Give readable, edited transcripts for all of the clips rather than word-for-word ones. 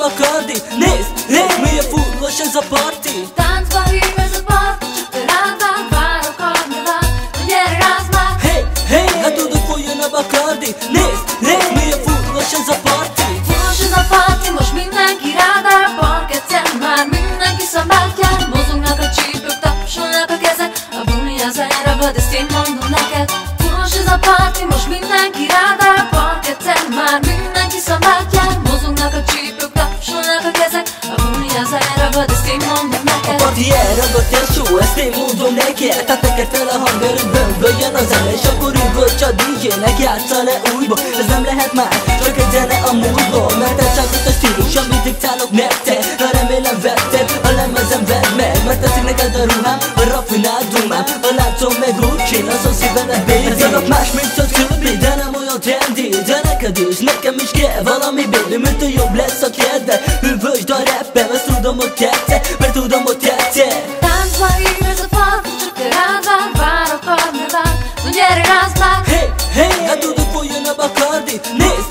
bakardi. Nézd, milyen fullos ez a parti. Táncba hív ez a parti, csak te rád várok arnyalát, hogy gyere rázd meg. Hey, hát tudod folyjon a bakardi. Nézd, milyen fullos ez a parti. Fullos ez a parti, most mindenki rád áll a parketten, már mindenki szabád jár. Mozognak a csípők, tapsolnak a kezek, a buli az elragad, ezt én mondom neked. Fullos ez a parti, most mindenki rád áll a parketten, már mindenki szabád jár. Mozognak a csípők, tapsolnak a kezek, a buli az elragad, ezt én mondom neked. A parti elragadt el show, ezt én mondom neked. Tehát neked fel a hangerőt, bömböljön a zene, és akkor üvölts a DJ-nek, játsza le újból. Ez nem lehet már, csak egy zene a múltból, mert ez csak ott a stílus, amit diktálok nektek. Ha remélem vetted, a lemezem vedd meg, mert teszik neked a ruhám, a rafinált dumám, a láncom meg Gucci, azon szívedet baby. Ez a más, mint a többi, de nem olyan trendy. De neked is, nekem is kell valami baby, mitől jobb lesz a kedved. Üvöltsd a rappel, azt tudom, hogy tetszett, mert tudom, hogy tetszett. Táncba hív ez a parti, csak te rád várok arnyalát, hogy gyere rázd meg. Hey, hát tudod folyjon a bakardi. Nézd,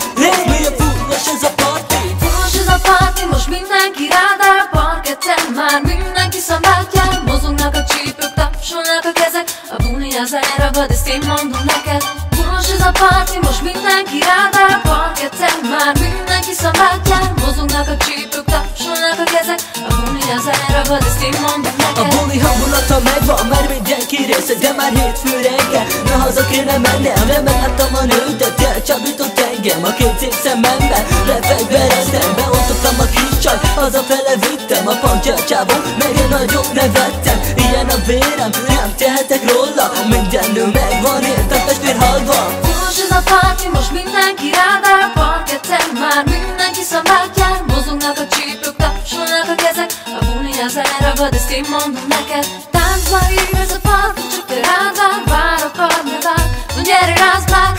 milyen fullos ez a parti. Fullos ez a parti, most mindenki rád áll a parketten, már mindenki szabád jár. Mozognak a csípők, tapsolnak a kezek, a buli az elragad, ezt én mondom neked. Fullos ez a parti, most mindenki rád áll a parketten, már mindenki szabád jár. Mozognak a csípők, tapsolnak a kezek, a buli az elragad, ezt én mondom neked. A buli hangulata megvan, már mindenki része, de már hétfő reggel, na haza kéne mennem. De megláttam a nőt, elcsábított engem a két szép szememben. Lefegyvereztem, beoltottam a kis csaj, hazafele vittem a pankcsávon, meg én nagyot nevettem. Ilyen a vérem, nem tehetek róla, minden nő megvan, értem testvér halva. Fullos ez a parti, most mindenki rád áll a parketten, már mindenki szabád jár. Mozognak a csípők, tapsolnak a kezek, a buli az elragad, ezt én mondom neked. Táncba hív ez a parti, csak te rád várok arnyalát, hogy gyere rázd meg.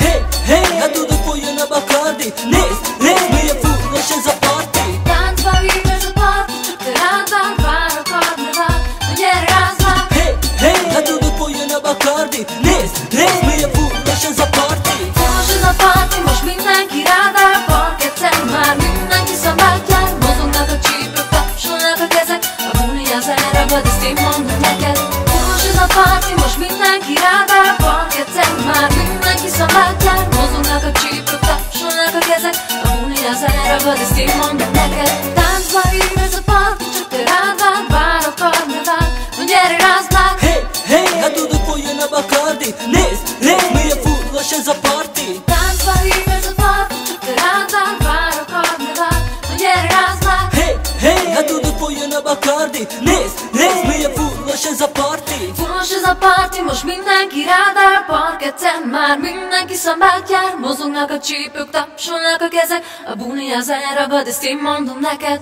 Hey, hát tudod folyjon a bakardi. Nézd, milyen fullos ez a parti. Táncba hív ez a parti, csak te rád várok arnyalát, hogy gyere rázd meg. Hey, hát tudod folyjon a bakardi. Nézd, milyen fullos ez a parti. Fullos ez a parti, most mindenki rád áll a parketten, már mindenki szabád jár. Mozognak a csípők, tapsolnak a kezek, a buli az elragad, ezt én mondom neked. Fullos ez a parti, most mindenki rád áll a parketten, már mindenki szabád jár. Mozognak a csípők, tapsolnak a kezek, a buli az elragad, ezt én mondom neked. Táncba hív ez a parti, csak te rád várok arnyalát, hogy gyere rázd meg. Hey, hát tudod folyjon a bakardi. Nézd, milyen fullos ez a parti. Táncba hív ez a parti, csak te rád várok arnyalát, hogy gyere rázd meg. Hey, hát tudod folyjon a bakardi. Nézd, milyen fullos ez a parti. Fullos ez a parti, most mindenki rád áll a parketten, már mindenki szabád jár. Mozognak a csípők, tapsolnak a kezek, a buli az elragad, ezt én mondom neked.